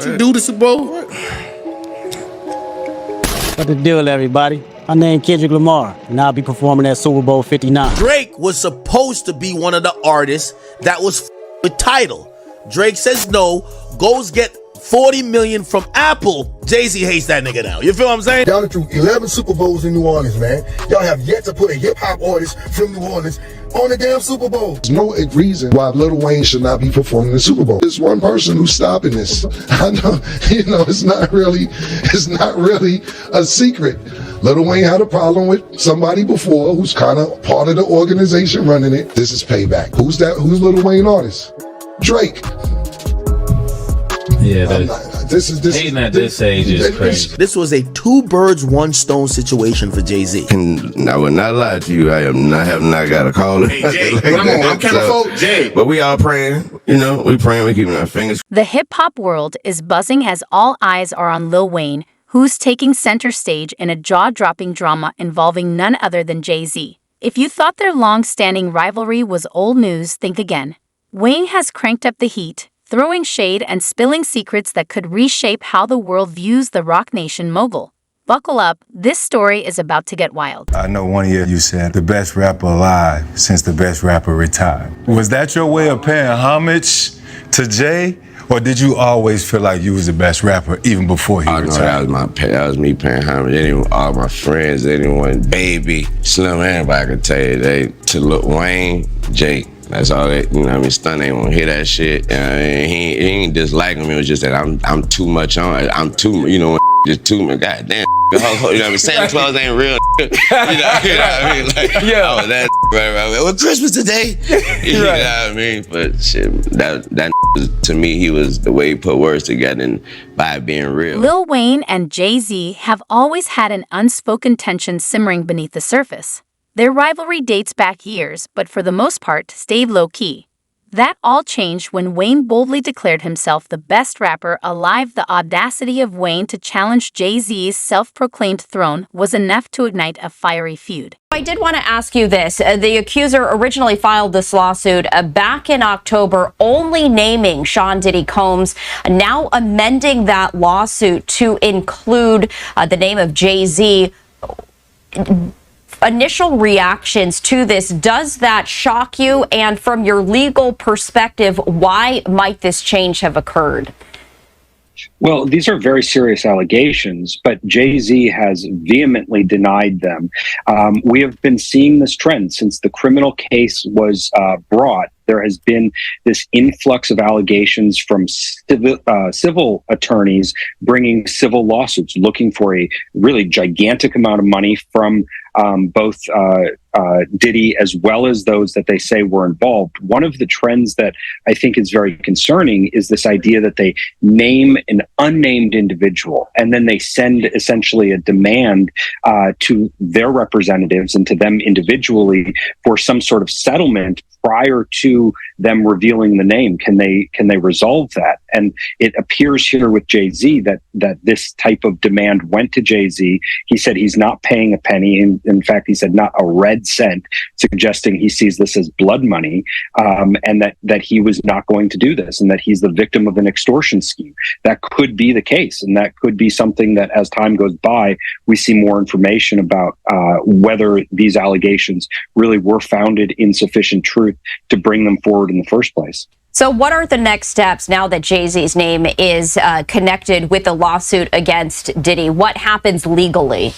You do the Super Bowl? What the deal, everybody? My name Kendrick Lamar, and I'll be performing at Super Bowl 59. Drake was supposed to be one of the artists that was with Tidal. Drake says no, goes get 40 million from Apple. Jay-Z hates that nigga now. You feel what I'm saying? Y'all threw 11 Super Bowls in New Orleans, man. Y'all have yet to put a hip-hop artist from New Orleans on the damn Super Bowl. There's no reason why Lil Wayne should not be performing the Super Bowl. There's one person who's stopping this. I know, it's not really a secret. Lil Wayne had a problem with somebody before who's kind of part of the organization running it. This is payback. Who's Lil Wayne artist? Drake. Yeah, hating at this age is crazy. This was a two birds, one stone situation for Jay-Z. And I will not lie to you, I have not got a call. Hey, Jay, I'm kind of folk, Jay. But we all praying, we praying, we keeping our fingers. The hip-hop world is buzzing as all eyes are on Lil Wayne, who's taking center stage in a jaw-dropping drama involving none other than Jay-Z. If you thought their long-standing rivalry was old news, think again. Wayne has cranked up the heat, throwing shade and spilling secrets that could reshape how the world views the Roc Nation mogul. Buckle up, this story is about to get wild. I know one year you said the best rapper alive since the best rapper retired. Was that your way of paying homage to Jay? Or did you always feel like you was the best rapper even before he retired? No, that was me paying homage. All my friends, anyone, Baby, Slim, everybody could tell you, to Lil Wayne, Jay. That's all that, Stun ain't want to hear that shit. He ain't disliking me. It was just that I'm too much on it. I'm too, just too much. Goddamn. Santa Claus ain't real. You know what I mean? Like, yeah. Oh, that right. Well, Christmas today. You know what I mean? But shit, that to me, he was the way he put words together and by being real. Lil Wayne and Jay-Z have always had an unspoken tension simmering beneath the surface. Their rivalry dates back years, but for the most part, stayed low-key. That all changed when Wayne boldly declared himself the best rapper alive. The audacity of Wayne to challenge Jay-Z's self-proclaimed throne was enough to ignite a fiery feud. I did want to ask you this. The accuser originally filed this lawsuit back in October, only naming Sean Diddy Combs, now amending that lawsuit to include the name of Jay-Z. Initial reactions to this, does that shock you? And from your legal perspective, why might this change have occurred? Well, these are very serious allegations, but Jay-Z has vehemently denied them. We have been seeing this trend since the criminal case was brought. There has been this influx of allegations from civil attorneys bringing civil lawsuits, looking for a really gigantic amount of money from both Diddy as well as those that they say were involved. One of the trends that I think is very concerning is this idea that they name an unnamed individual and then they send essentially a demand to their representatives and to them individually for some sort of settlement prior to them revealing the name. Can they resolve that? And it appears here with Jay-Z that this type of demand went to Jay-Z. He said he's not paying a penny. In fact, he said not a red cent, suggesting he sees this as blood money, and that he was not going to do this, and that he's the victim of an extortion scheme. That could be the case, and that could be something that as time goes by, we see more information about whether these allegations really were founded in sufficient truth to bring them forward in the first place. So what are the next steps now that Jay-Z's name is connected with the lawsuit against Diddy? What happens legally?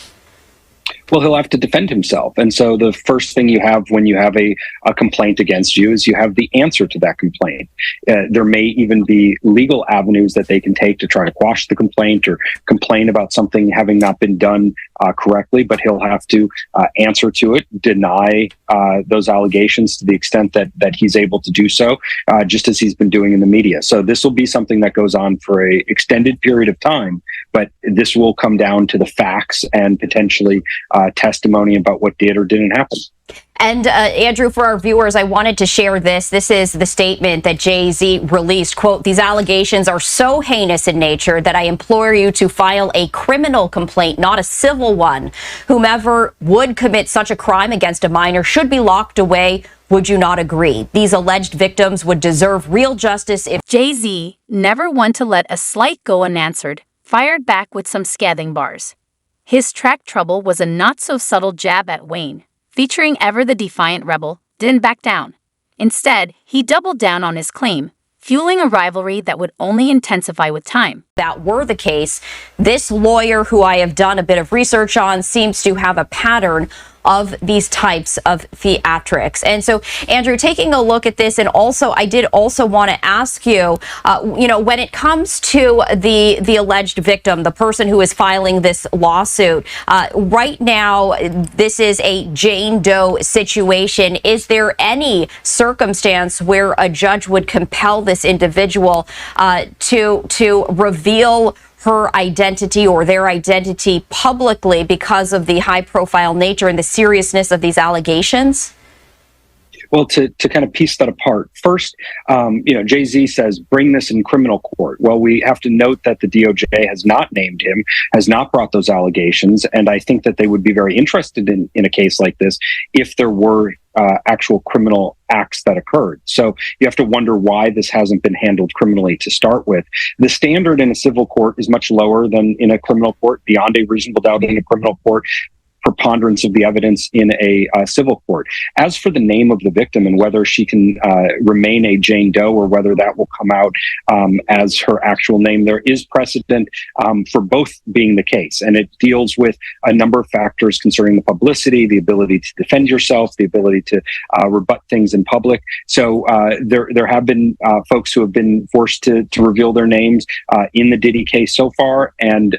Well, he'll have to defend himself. And so the first thing you have when you have a complaint against you is you have the answer to that complaint. There may even be legal avenues that they can take to try to quash the complaint or complain about something having not been done correctly, but he'll have to answer to it, deny those allegations to the extent that he's able to do so, just as he's been doing in the media. So this will be something that goes on for an extended period of time, but this will come down to the facts and potentially testimony about what did or didn't happen. And Andrew, for our viewers, I wanted to share this. This is the statement that Jay-Z released. Quote, "These allegations are so heinous in nature that I implore you to file a criminal complaint, not a civil one. Whomever would commit such a crime against a minor should be locked away. Would you not agree? These alleged victims would deserve real justice if..." Jay-Z, never one to let a slight go unanswered, fired back with some scathing bars. His track Trouble was a not-so-subtle jab at Wayne, featuring Ever the Defiant Rebel, didn't back down. Instead, he doubled down on his claim, fueling a rivalry that would only intensify with time. That were the case, this lawyer, who I have done a bit of research on, seems to have a pattern of these types of theatrics. And so, Andrew, taking a look at this, and also I did also want to ask you, when it comes to the alleged victim, the person who is filing this lawsuit, right now, this is a Jane Doe situation. Is there any circumstance where a judge would compel this individual to reveal her identity or their identity publicly because of the high-profile nature and the seriousness of these allegations? Well, to kind of piece that apart, first, Jay-Z says, bring this in criminal court. Well, we have to note that the DOJ has not named him, has not brought those allegations, and I think that they would be very interested in a case like this if there were actual criminal acts that occurred. So you have to wonder why this hasn't been handled criminally to start with. The standard in a civil court is much lower than in a criminal court, beyond a reasonable doubt in a criminal court, preponderance of the evidence in a civil court. As for the name of the victim and whether she can remain a Jane Doe or whether that will come out as her actual name, there is precedent for both being the case. And it deals with a number of factors concerning the publicity, the ability to defend yourself, the ability to rebut things in public. So there have been folks who have been forced to reveal their names in the Diddy case so far. And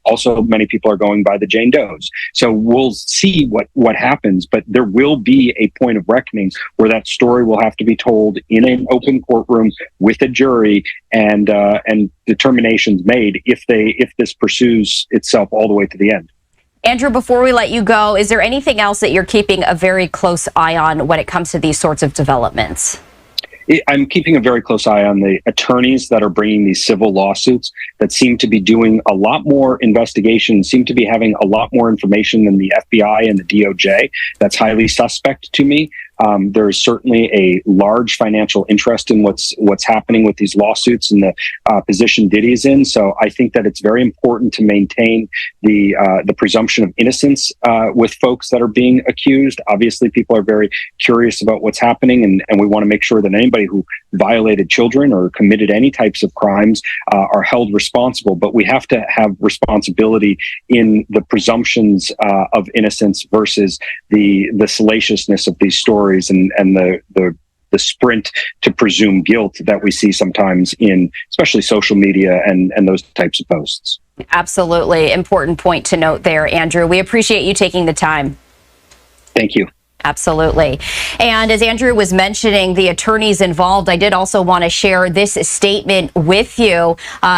also many people are going by the Jane Does. So we'll see what happens, but there will be a point of reckoning where that story will have to be told in an open courtroom with a jury and determinations made if this pursues itself all the way to the end. Andrew, before we let you go, is there anything else that you're keeping a very close eye on when it comes to these sorts of developments? I'm keeping a very close eye on the attorneys that are bringing these civil lawsuits that seem to be doing a lot more investigation, seem to be having a lot more information than the FBI and the DOJ. That's highly suspect to me. There is certainly a large financial interest in what's happening with these lawsuits and the position Diddy's in. So I think that it's very important to maintain the presumption of innocence with folks that are being accused. Obviously, people are very curious about what's happening, and we want to make sure that anybody who violated children or committed any types of crimes are held responsible. But we have to have responsibility in the presumptions of innocence versus the salaciousness of these stories and the sprint to presume guilt that we see sometimes in especially social media and those types of posts. Absolutely. Important point to note there, Andrew. We appreciate you taking the time. Thank you. Absolutely. And as Andrew was mentioning, the attorneys involved, I did also want to share this statement with you.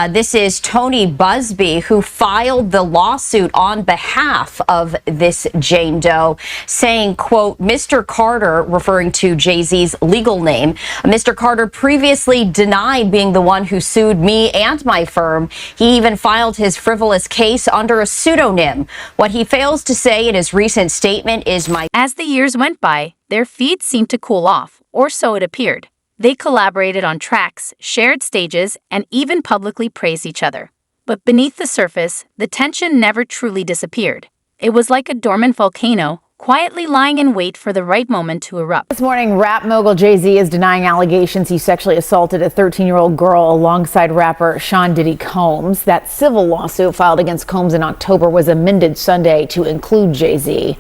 This is Tony Busby, who filed the lawsuit on behalf of this Jane Doe, saying, quote, Mr. Carter, referring to Jay-Z's legal name, Mr. Carter previously denied being the one who sued me and my firm. He even filed his frivolous case under a pseudonym. What he fails to say in his recent statement is As the years went by, their feud seemed to cool off, or so it appeared. They collaborated on tracks, shared stages, and even publicly praised each other. But beneath the surface, the tension never truly disappeared. It was like a dormant volcano, quietly lying in wait for the right moment to erupt. This morning, rap mogul Jay-Z is denying allegations he sexually assaulted a 13-year-old girl alongside rapper Sean Diddy Combs. That civil lawsuit filed against Combs in October was amended Sunday to include Jay-Z.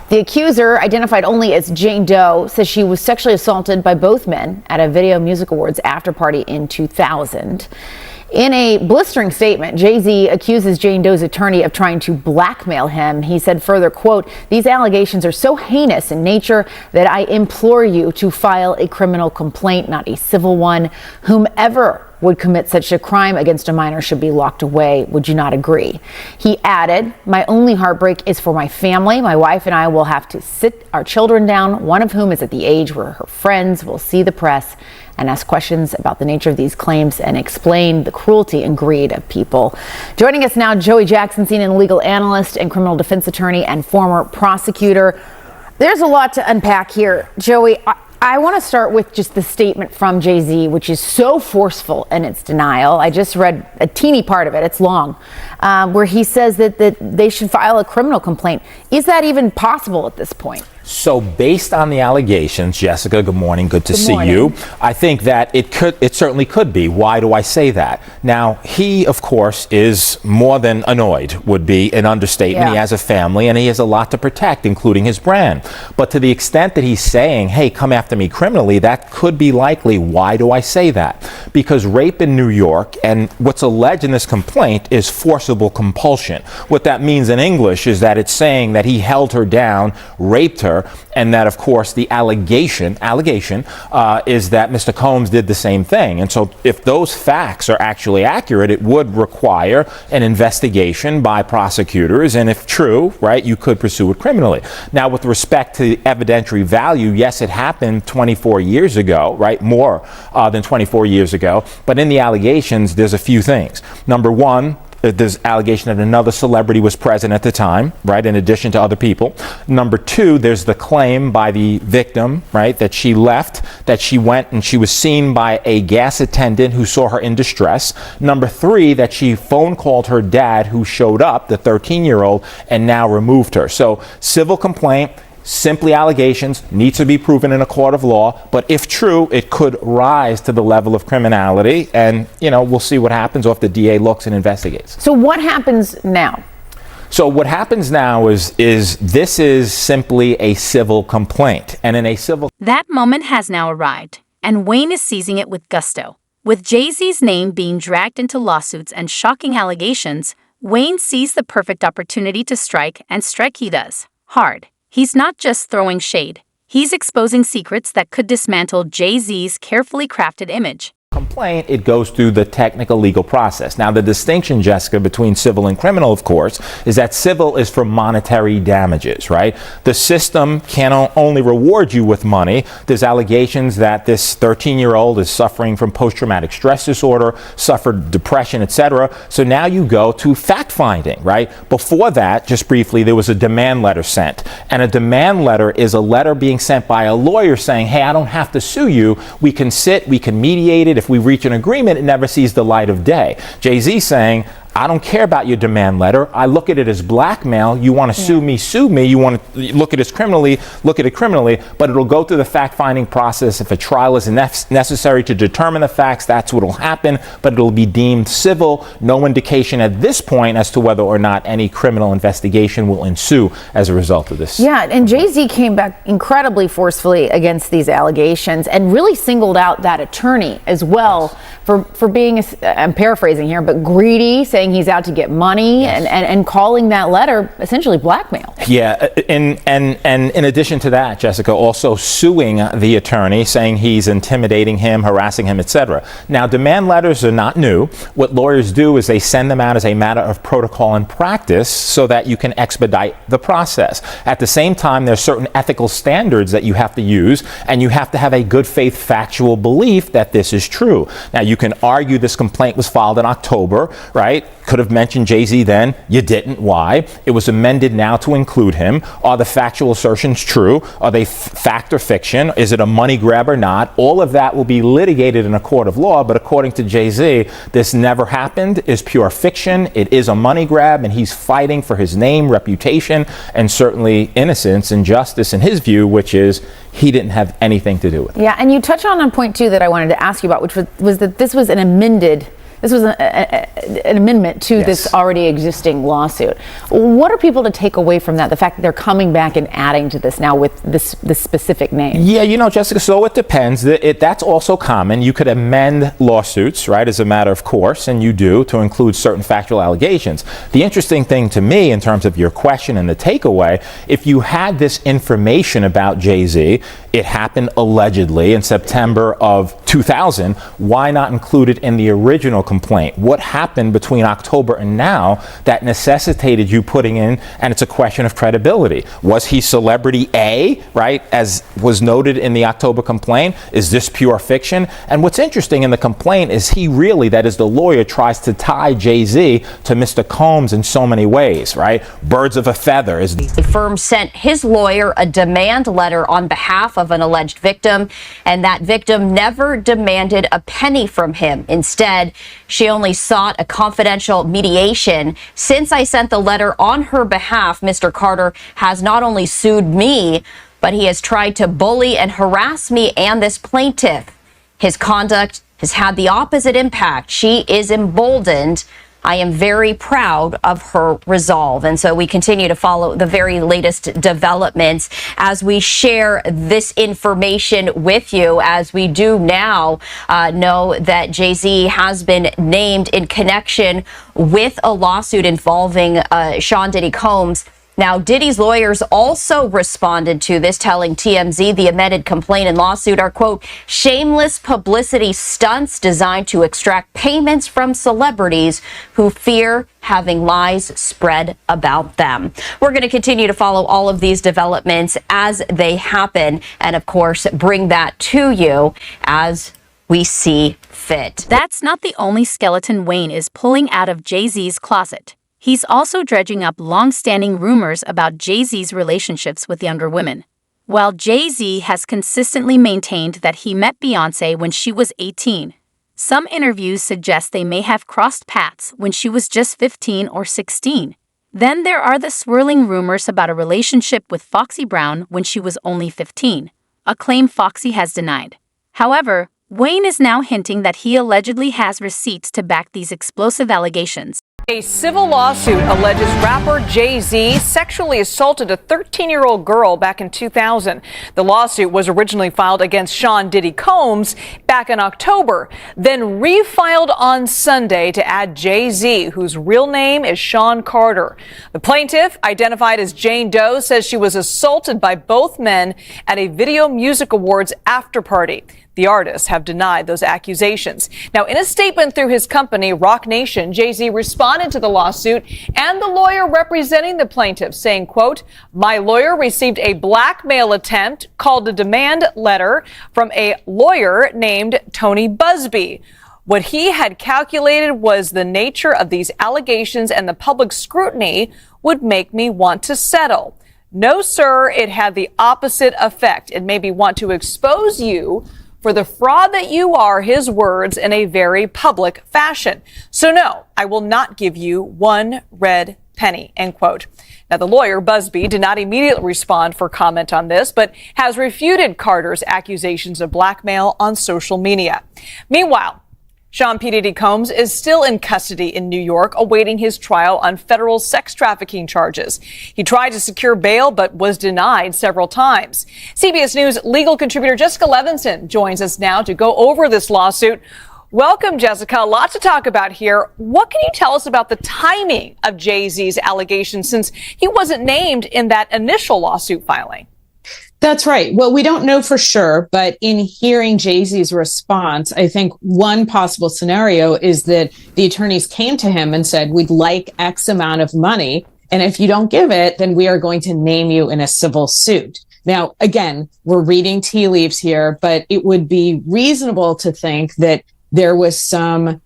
The accuser, identified only as Jane Doe, says she was sexually assaulted by both men at a Video Music Awards after party in 2000. In a blistering statement, Jay-Z accuses Jane Doe's attorney of trying to blackmail him. He said further, quote, these allegations are so heinous in nature that I implore you to file a criminal complaint, not a civil one. Whomever would commit such a crime against a minor should be locked away. Would you not agree? He added, my only heartbreak is for my family. My wife and I will have to sit our children down, one of whom is at the age where her friends will see the press and ask questions about the nature of these claims and explain the cruelty and greed of people. Joining us now, Joey Jackson, CNN legal analyst and criminal defense attorney and former prosecutor. There's a lot to unpack here. Joey, I want to start with just the statement from Jay-Z, which is so forceful in its denial. I just read a teeny part of it. It's long, where he says that they should file a criminal complaint. Is that even possible at this point? So based on the allegations, Jessica, good morning, good to see you. I think that it certainly could be. Why do I say that? Now, he, of course, is more than annoyed, would be an understatement. Yeah. He has a family and he has a lot to protect, including his brand. But to the extent that he's saying, hey, come after me criminally, that could be likely. Why do I say that? Because rape in New York, and what's alleged in this complaint, is forcible compulsion. What that means in English is that it's saying that he held her down, raped her, and that, of course, the allegation is that Mr. Combs did the same thing. And so if those facts are actually accurate, it would require an investigation by prosecutors. And if true, right, you could pursue it criminally. Now, with respect to the evidentiary value, yes, it happened 24 years ago, right, more than 24 years ago. But in the allegations, there's a few things. Number one, there's allegation that another celebrity was present at the time, right, in addition to other people. Number two, there's the claim by the victim, right, that she left, that she went and she was seen by a gas attendant who saw her in distress. Number three, that she phone called her dad, who showed up, the 13-year-old, and now removed her. So civil complaint, simply allegations, needs to be proven in a court of law, but if true, it could rise to the level of criminality, and, you know, we'll see what happens, or if the DA looks and investigates. So what happens now? So what happens now is this is simply a civil complaint, and in a civil... That moment has now arrived, and Wayne is seizing it with gusto. With Jay-Z's name being dragged into lawsuits and shocking allegations, Wayne sees the perfect opportunity to strike, and strike he does. Hard. He's not just throwing shade. He's exposing secrets that could dismantle Jay-Z's carefully crafted image. Complaint, it goes through the technical legal process. Now, the distinction, Jessica, between civil and criminal, of course, is that civil is for monetary damages, right? The system can only reward you with money. There's allegations that this 13-year-old is suffering from post-traumatic stress disorder, suffered depression, etc. So now you go to fact-finding, right? Before that, just briefly, there was a demand letter sent. And a demand letter is a letter being sent by a lawyer saying, hey, I don't have to sue you. We can sit, we can mediate it. If we reach an agreement, it never sees the light of day. Jay-Z saying, I don't care about your demand letter. I look at it as blackmail. You want to sue me, sue me. You want to look at it criminally, look at it criminally, but it'll go through the fact-finding process. If a trial is necessary to determine the facts, that's what will happen, but it'll be deemed civil. No indication at this point as to whether or not any criminal investigation will ensue as a result of this. Yeah, and Jay-Z came back incredibly forcefully against these allegations and really singled out that attorney as well for being, I'm paraphrasing here, but greedy, saying he's out to get money, and calling that letter essentially blackmail. Yeah, and in addition to that, Jessica, also suing the attorney, saying he's intimidating him, harassing him, etc. Now, demand letters are not new. What lawyers do is they send them out as a matter of protocol and practice so that you can expedite the process. At the same time, there's certain ethical standards that you have to use, and you have to have a good faith factual belief that this is true. Now, you can argue this complaint was filed in October, right? Could have mentioned Jay-Z then. You didn't. Why? It was amended now to include him. Are the factual assertions true? Are they fact or fiction? Is it a money grab or not? All of that will be litigated in a court of law, but according to Jay-Z, this never happened, is pure fiction. It is a money grab, and he's fighting for his name, reputation, and certainly innocence and justice in his view, which is he didn't have anything to do with it. Yeah, and you touch on a point, too, that I wanted to ask you about, which was that this was an amended This was an amendment to this already existing lawsuit. What are people to take away from that? The fact that they're coming back and adding to this now with this specific name? Yeah, Jessica, so it depends. That's also common. You could amend lawsuits, right, as a matter of course, and you do, to include certain factual allegations. The interesting thing to me in terms of your question and the takeaway, if you had this information about Jay-Z, it happened allegedly in September of 2000, why not include it in the original complaint? What happened between October and now that necessitated you putting in, and it's a question of credibility. Was he celebrity A, right, as was noted in the October complaint? Is this pure fiction? And what's interesting in the complaint is he really, that is the lawyer, tries to tie Jay-Z to Mr. Combs in so many ways, right? Birds of a feather. The firm sent his lawyer a demand letter on behalf of an alleged victim, and that victim never demanded a penny from him. Instead, she only sought a confidential mediation. Since I sent the letter on her behalf, Mr. Carter has not only sued me, but he has tried to bully and harass me and this plaintiff. His conduct has had the opposite impact. She is emboldened. I am very proud of her resolve. And so we continue to follow the very latest developments as we share this information with you, as we do now know that Jay-Z has been named in connection with a lawsuit involving Sean Diddy Combs. Now, Diddy's lawyers also responded to this, telling TMZ the amended complaint and lawsuit are, quote, shameless publicity stunts designed to extract payments from celebrities who fear having lies spread about them. We're going to continue to follow all of these developments as they happen and, of course, bring that to you as we see fit. That's not the only skeleton Wayne is pulling out of Jay-Z's closet. He's also dredging up long-standing rumors about Jay-Z's relationships with younger women. While Jay-Z has consistently maintained that he met Beyoncé when she was 18, some interviews suggest they may have crossed paths when she was just 15 or 16. Then there are the swirling rumors about a relationship with Foxy Brown when she was only 15, a claim Foxy has denied. However, Wayne is now hinting that he allegedly has receipts to back these explosive allegations. A civil lawsuit alleges rapper Jay-Z sexually assaulted a 13-year-old girl back in 2000. The lawsuit was originally filed against Sean Diddy Combs back in October, then refiled on Sunday to add Jay-Z, whose real name is Sean Carter. The plaintiff, identified as Jane Doe, says she was assaulted by both men at a Video Music Awards after party. The artists have denied those accusations. Now, in a statement through his company, Rock Nation, Jay-Z responded to the lawsuit and the lawyer representing the plaintiff, saying, quote, my lawyer received a blackmail attempt called a demand letter from a lawyer named Tony Busby. What he had calculated was the nature of these allegations and the public scrutiny would make me want to settle. No, sir, it had the opposite effect. It made me want to expose you for the fraud that you are, his words, in a very public fashion. So no, I will not give you one red penny, end quote. Now, the lawyer, Busby, did not immediately respond for comment on this, but has refuted Carter's accusations of blackmail on social media. Meanwhile, Sean P. Diddy Combs is still in custody in New York, awaiting his trial on federal sex trafficking charges. He tried to secure bail, but was denied several times. CBS News legal contributor Jessica Levinson joins us now to go over this lawsuit. Welcome, Jessica. A lot to talk about here. What can you tell us about the timing of Jay-Z's allegations, since he wasn't named in that initial lawsuit filing? That's right. Well, we don't know for sure, but in hearing Jay-Z's response, I think one possible scenario is that the attorneys came to him and said, we'd like X amount of money, and if you don't give it, then we are going to name you in a civil suit. Now, again, we're reading tea leaves here, but it would be reasonable to think that there was some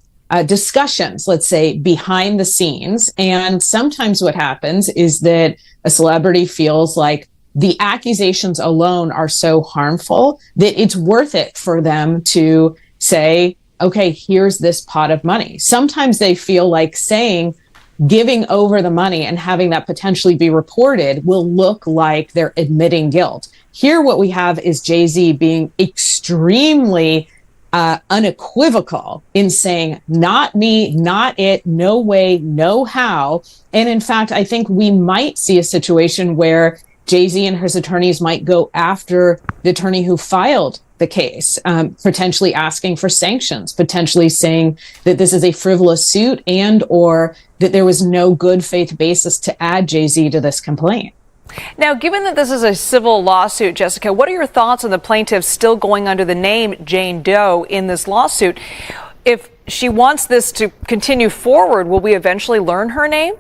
discussions, let's say, behind the scenes. And sometimes what happens is that a celebrity feels like the accusations alone are so harmful that it's worth it for them to say, okay, here's this pot of money. Sometimes they feel like saying, giving over the money and having that potentially be reported will look like they're admitting guilt. Here, what we have is Jay-Z being extremely unequivocal in saying, not me, not it, no way, no how. And in fact, I think we might see a situation where Jay-Z and his attorneys might go after the attorney who filed the case, potentially asking for sanctions, potentially saying that this is a frivolous suit and or that there was no good faith basis to add Jay-Z to this complaint. Now, given that this is a civil lawsuit, Jessica, what are your thoughts on the plaintiff still going under the name Jane Doe in this lawsuit? If she wants this to continue forward, will we eventually learn her name?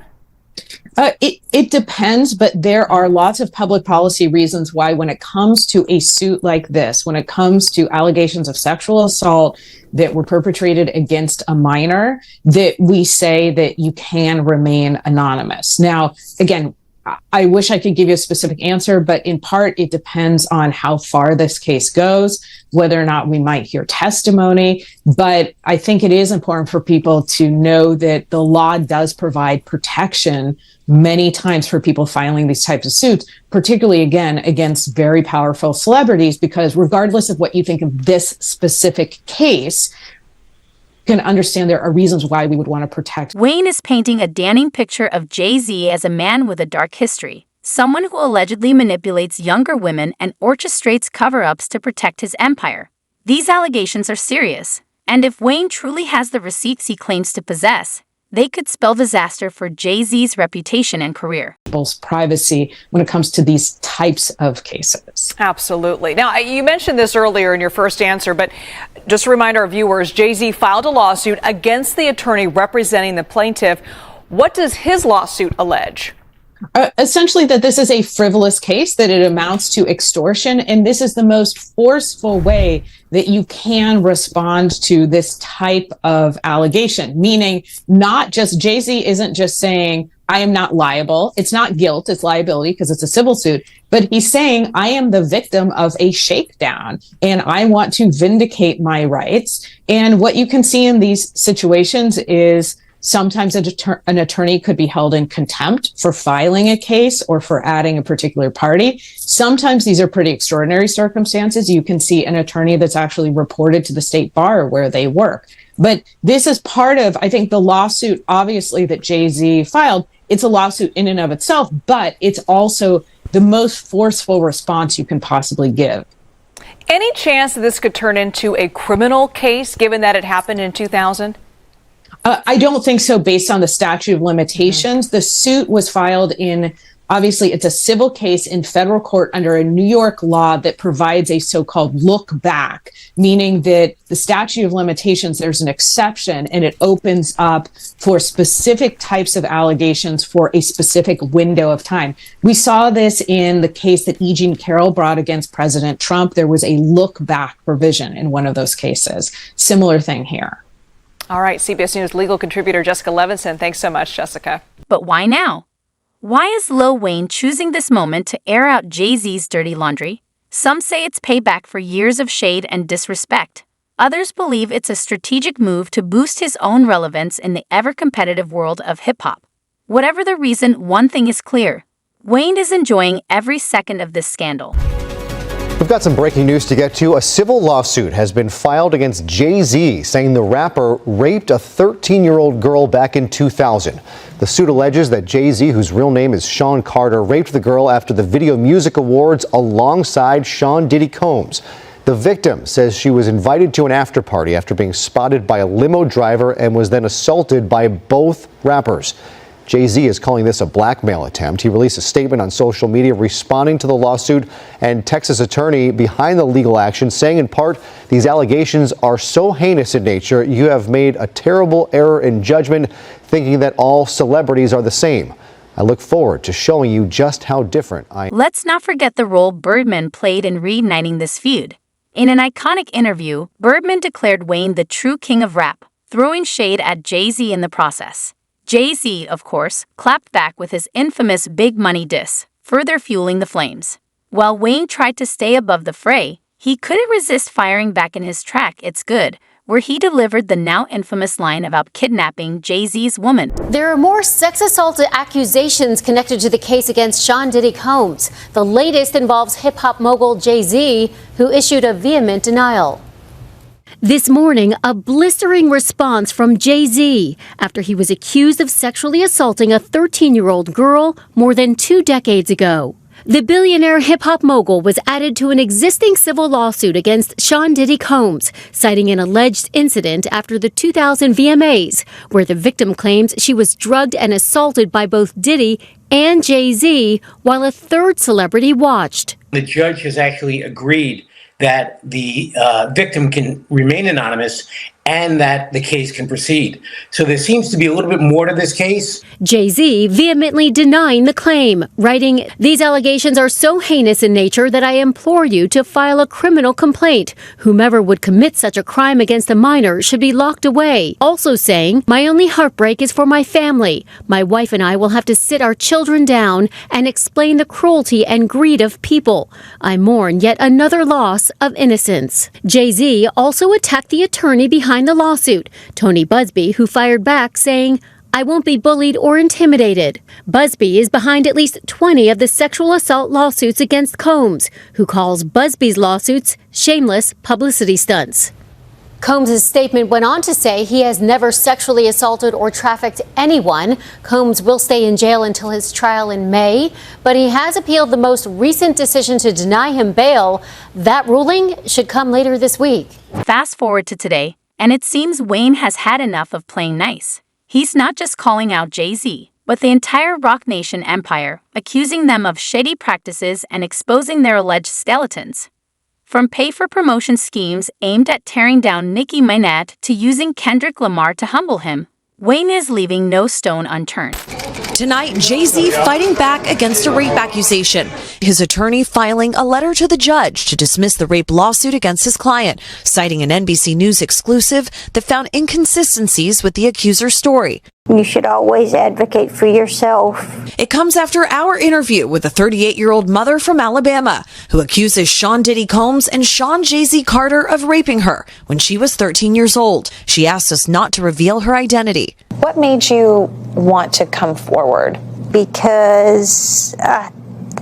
It depends, but there are lots of public policy reasons why when it comes to a suit like this, when it comes to allegations of sexual assault that were perpetrated against a minor, that we say that you can remain anonymous. Now, again, I wish I could give you a specific answer, but in part, it depends on how far this case goes, whether or not we might hear testimony. But I think it is important for people to know that the law does provide protection many times for people filing these types of suits, particularly, again, against very powerful celebrities, because regardless of what you think of this specific case, can understand there are reasons why we would want to protect. Wayne is painting a damning picture of Jay-Z as a man with a dark history, someone who allegedly manipulates younger women and orchestrates cover-ups to protect his empire. These allegations are serious, and if Wayne truly has the receipts he claims to possess, they could spell disaster for Jay-Z's reputation and career. People's privacy when it comes to these types of cases. Absolutely. Now, you mentioned this earlier in your first answer, but just to remind our viewers, Jay-Z filed a lawsuit against the attorney representing the plaintiff. What does his lawsuit allege? Essentially that this is a frivolous case, that it amounts to extortion, and this is the most forceful way that you can respond to this type of allegation, meaning not just Jay-Z isn't just saying, I am not liable. It's not guilt, it's liability because it's a civil suit, but he's saying I am the victim of a shakedown and I want to vindicate my rights. And what you can see in these situations is sometimes an attorney could be held in contempt for filing a case or for adding a particular party. Sometimes these are pretty extraordinary circumstances. You can see an attorney that's actually reported to the state bar where they work. But this is part of, I think, the lawsuit, obviously, that Jay-Z filed. It's a lawsuit in and of itself, but it's also the most forceful response you can possibly give. Any chance that this could turn into a criminal case, given that it happened in 2000? I don't think so based on the statute of limitations. The suit was filed in, obviously, it's a civil case in federal court under a New York law that provides a so-called look back, meaning that the statute of limitations, there's an exception and it opens up for specific types of allegations for a specific window of time. We saw this in the case that E. Jean Carroll brought against President Trump. There was a look back provision in one of those cases. Similar thing here. All right, CBS News legal contributor Jessica Levinson. Thanks so much, Jessica. But why now? Why is Lil Wayne choosing this moment to air out Jay-Z's dirty laundry? Some say it's payback for years of shade and disrespect. Others believe it's a strategic move to boost his own relevance in the ever-competitive world of hip-hop. Whatever the reason, one thing is clear. Wayne is enjoying every second of this scandal. We've got some breaking news to get to. A civil lawsuit has been filed against Jay-Z, saying the rapper raped a 13-year-old girl back in 2000. The suit alleges that Jay-Z, whose real name is Sean Carter, raped the girl after the Video Music Awards alongside Sean Diddy Combs. The victim says she was invited to an after party after being spotted by a limo driver and was then assaulted by both rappers. Jay-Z is calling this a blackmail attempt. He released a statement on social media responding to the lawsuit, and Texas attorney behind the legal action saying in part, these allegations are so heinous in nature, you have made a terrible error in judgment thinking that all celebrities are the same. I look forward to showing you just how different I am. Let's not forget the role Birdman played in reigniting this feud. In an iconic interview, Birdman declared Wayne the true king of rap, throwing shade at Jay-Z in the process. Jay-Z, of course, clapped back with his infamous big money diss, further fueling the flames. While Wayne tried to stay above the fray, he couldn't resist firing back in his track It's Good, where he delivered the now infamous line about kidnapping Jay-Z's woman. There are more sex assault accusations connected to the case against Sean Diddy Combs. The latest involves hip-hop mogul Jay-Z, who issued a vehement denial. This morning, a blistering response from Jay-Z after he was accused of sexually assaulting a 13-year-old girl more than 2 decades ago. The billionaire hip-hop mogul was added to an existing civil lawsuit against Sean Diddy Combs, citing an alleged incident after the 2000 VMAs, where the victim claims she was drugged and assaulted by both Diddy and Jay-Z while a third celebrity watched. The judge has actually agreed that the victim can remain anonymous and that the case can proceed. So there seems to be a little bit more to this case. Jay-Z vehemently denying the claim, writing, "These allegations are so heinous in nature that I implore you to file a criminal complaint. Whomever would commit such a crime against a minor should be locked away." Also saying, "My only heartbreak is for my family. My wife and I will have to sit our children down and explain the cruelty and greed of people. I mourn yet another loss of innocence." Jay-Z also attacked the attorney behind the lawsuit, Tony Busby, who fired back saying, "I won't be bullied or intimidated." Busby is behind at least 20 of the sexual assault lawsuits against Combs, who calls Busby's lawsuits shameless publicity stunts. Combs' statement went on to say he has never sexually assaulted or trafficked anyone. Combs will stay in jail until his trial in May, but he has appealed the most recent decision to deny him bail. That ruling should come later this week. Fast forward to today, and it seems Wayne has had enough of playing nice. He's not just calling out Jay-Z, but the entire Rock Nation empire, accusing them of shady practices and exposing their alleged skeletons. From pay-for-promotion schemes aimed at tearing down Nicki Minaj to using Kendrick Lamar to humble him, Wayne is leaving no stone unturned. Tonight, Jay-Z fighting back against a rape accusation. His attorney filing a letter to the judge to dismiss the rape lawsuit against his client, citing an NBC News exclusive that found inconsistencies with the accuser's story. You should always advocate for yourself. It comes after our interview with a 38-year-old mother from Alabama who accuses Sean Diddy Combs and Sean Jay-Z Carter of raping her when she was 13 years old. She asked us not to reveal her identity. What made you want to come forward? Because I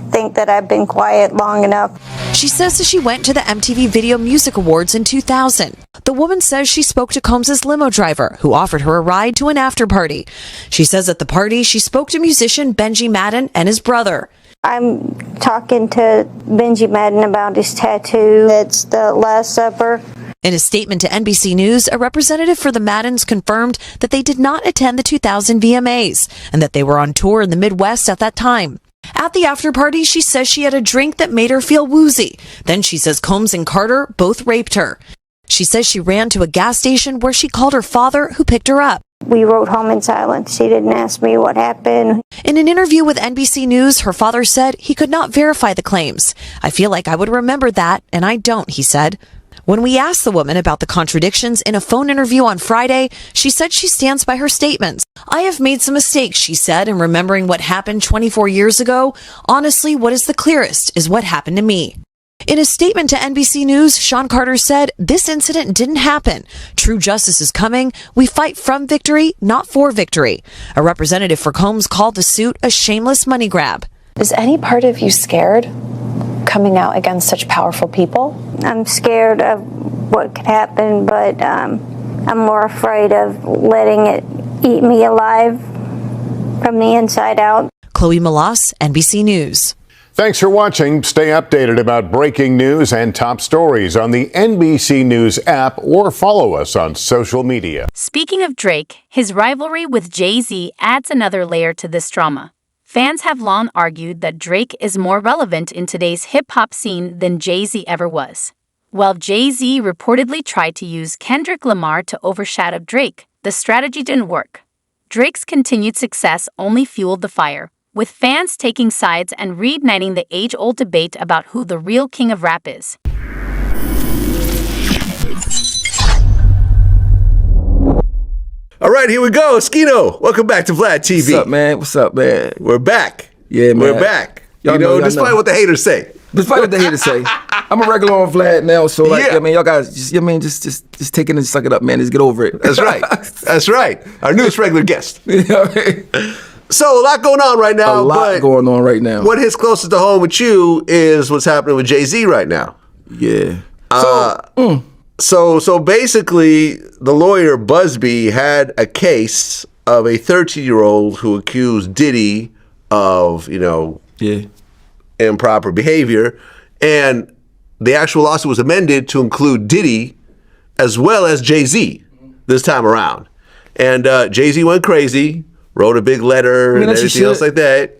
think that I've been quiet long enough. She says that she went to the MTV Video Music Awards in 2000. The woman says she spoke to Combs' limo driver, who offered her a ride to an after party. She says at the party she spoke to musician Benji Madden and his brother. I'm talking to Benji Madden about his tattoo. It's the Last Supper. In a statement to NBC News, a representative for the Maddens confirmed that they did not attend the 2000 VMAs and that they were on tour in the Midwest at that time. At the after party, she says she had a drink that made her feel woozy. Then she says Combs and Carter both raped her. She says she ran to a gas station where she called her father, who picked her up. We rode home in silence. She didn't ask me what happened. In an interview with NBC News, her father said he could not verify the claims. "I feel like I would remember that, and I don't," he said. When we asked the woman about the contradictions in a phone interview on Friday, she said she stands by her statements. "I have made some mistakes," she said, in remembering what happened 24 years ago. "Honestly, what is the clearest is what happened to me." In a statement to NBC News, Sean Carter said, "This incident didn't happen. True justice is coming. We fight from victory, not for victory." A representative for Combs called the suit a shameless money grab. Is any part of you scared coming out against such powerful people? I'm scared of what could happen, but I'm more afraid of letting it eat me alive from the inside out. Chloe Malas, NBC News. Thanks for watching. Stay updated about breaking news and top stories on the NBC News app or follow us on social media. Speaking of Drake, his rivalry with Jay-Z adds another layer to this drama. Fans have long argued that Drake is more relevant in today's hip-hop scene than Jay-Z ever was. While Jay-Z reportedly tried to use Kendrick Lamar to overshadow Drake, the strategy didn't work. Drake's continued success only fueled the fire, with fans taking sides and reigniting the age-old debate about who the real king of rap is. All right, here we go. Skino, welcome back to Vlad TV. What's up, man? What's up, man? We're back. Yeah, man. We're back. Y'all you know, y'all despite what the haters say. Despite what the haters say. I'm a regular on Vlad now, so like, Yeah. I mean, y'all guys, just take it and suck it up, man. Just get over it. That's right. That's right. Our newest regular guest. You know what I mean? So, a lot going on right now. A lot going on right now. What hits closest to home with you is what's happening with Jay-Z right now. Yeah. So basically, the lawyer Busby had a case of a 13-year-old who accused Diddy of, improper behavior, and the actual lawsuit was amended to include Diddy as well as Jay-Z this time around. And Jay-Z went crazy, wrote a big letter and everything else like that.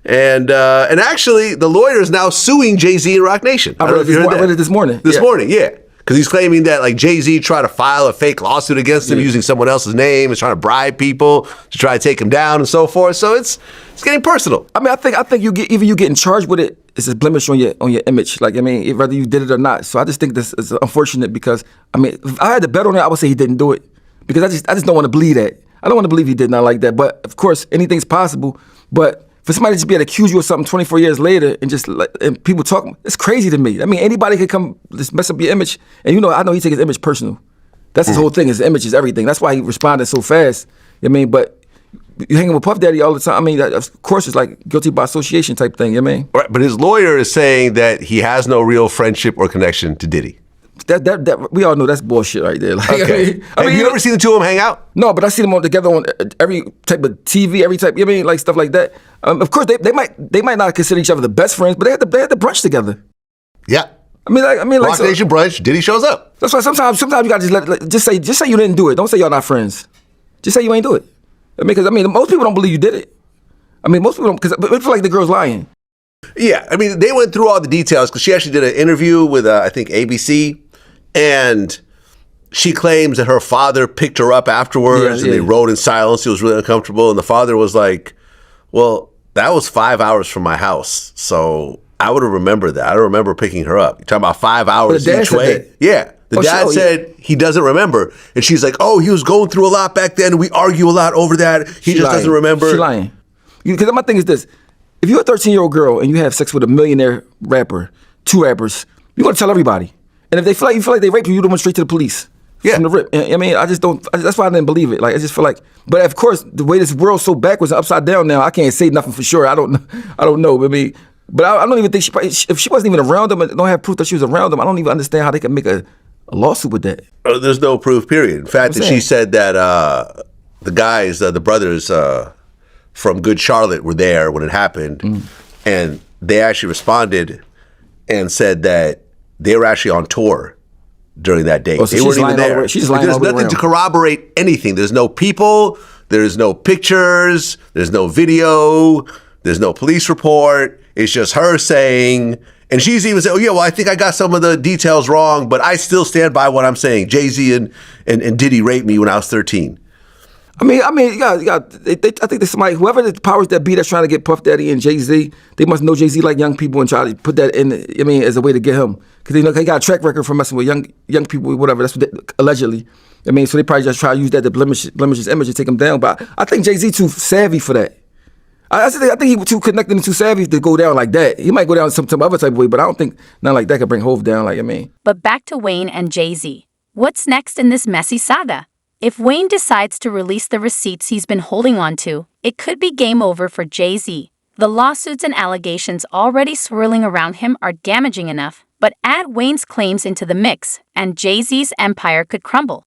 And actually, the lawyer is now suing Jay-Z and Roc Nation. I read it this morning. This morning, yeah. Because he's claiming that like Jay-Z tried to file a fake lawsuit against him using someone else's name, is trying to bribe people to try to take him down and so forth. So it's getting personal. I mean, I think you getting charged with it, it's a blemish on your image. Like, I mean, whether you did it or not. So I just think this is unfortunate because, I mean, if I had to bet on it, I would say he didn't do it. Because I just don't want to believe that. I don't want to believe he did not like that. But of course, anything's possible. But for somebody to just be able to accuse you of something 24 years later and people talk, it's crazy to me. I mean, anybody could come just mess up your image. And I know he takes his image personal. That's his whole thing. His image is everything. That's why he responded so fast. I mean, but you hanging with Puff Daddy all the time. I mean, of course, it's like guilty by association type thing. I mean, right. But his lawyer is saying that he has no real friendship or connection to Diddy. That we all know that's bullshit right there. Like, okay. Have you ever seen the two of them hang out? No, but I see them all together on every type of TV, every type. Like stuff like that. Of course, they might not consider each other the best friends, but they had the brunch together. Yeah. I mean, like Roc Nation brunch. Diddy shows up. That's why sometimes you gotta just say you didn't do it. Don't say y'all not friends. Just say you ain't do it. Because most people don't believe you did it. I mean, most people don't, because they feel like the girl's lying. Yeah, I mean, they went through all the details because she actually did an interview with I think ABC. And she claims that her father picked her up afterwards and they rode in silence. He was really uncomfortable. And the father was like, well, that was 5 hours from my house. So I would have remembered that. I don't remember picking her up. You're talking about 5 hours each way? Yeah. The dad said he doesn't remember. And she's like, oh, he was going through a lot back then. We argue a lot over that. He just doesn't remember. She's lying. Because my thing is this. If you're a 13-year-old girl and you have sex with a millionaire rapper, 2 rappers, you're going to tell everybody. And if you feel like they raped you, you went straight to the police. Yeah. From the rip. I mean, that's why I didn't believe it. Like, I just feel like, but of course, the way this world's so backwards and upside down now, I can't say nothing for sure. I don't know. But I don't even think if she wasn't even around them and don't have proof that she was around them, I don't even understand how they could make a lawsuit with that. There's no proof, period. In fact, she said that the guys, the brothers from Good Charlotte were there when it happened. And they actually responded and said that they were actually on tour during that day. Oh, so they weren't even there. She's lying. There's nothing to corroborate anything. There's no people. There's no pictures. There's no video. There's no police report. It's just her saying, and she's even saying, oh yeah, well, I think I got some of the details wrong, but I still stand by what I'm saying. Jay-Z and Diddy raped me when I was 13. I mean, I think there's somebody, whoever the powers that be that's trying to get Puff Daddy and Jay-Z, they must know Jay-Z like young people and try to put that in, as a way to get him. Because he got a track record for messing with young people, whatever, that's what allegedly. So they probably just try to use that to blemish his image and take him down. But I think Jay-Z too savvy for that. I think he was too connected and too savvy to go down like that. He might go down some other type of way, but I don't think nothing like that could bring Hov down, But back to Wayne and Jay-Z. What's next in this messy saga? If Wayne decides to release the receipts he's been holding on to, it could be game over for Jay-Z. The lawsuits and allegations already swirling around him are damaging enough, but add Wayne's claims into the mix, and Jay-Z's empire could crumble.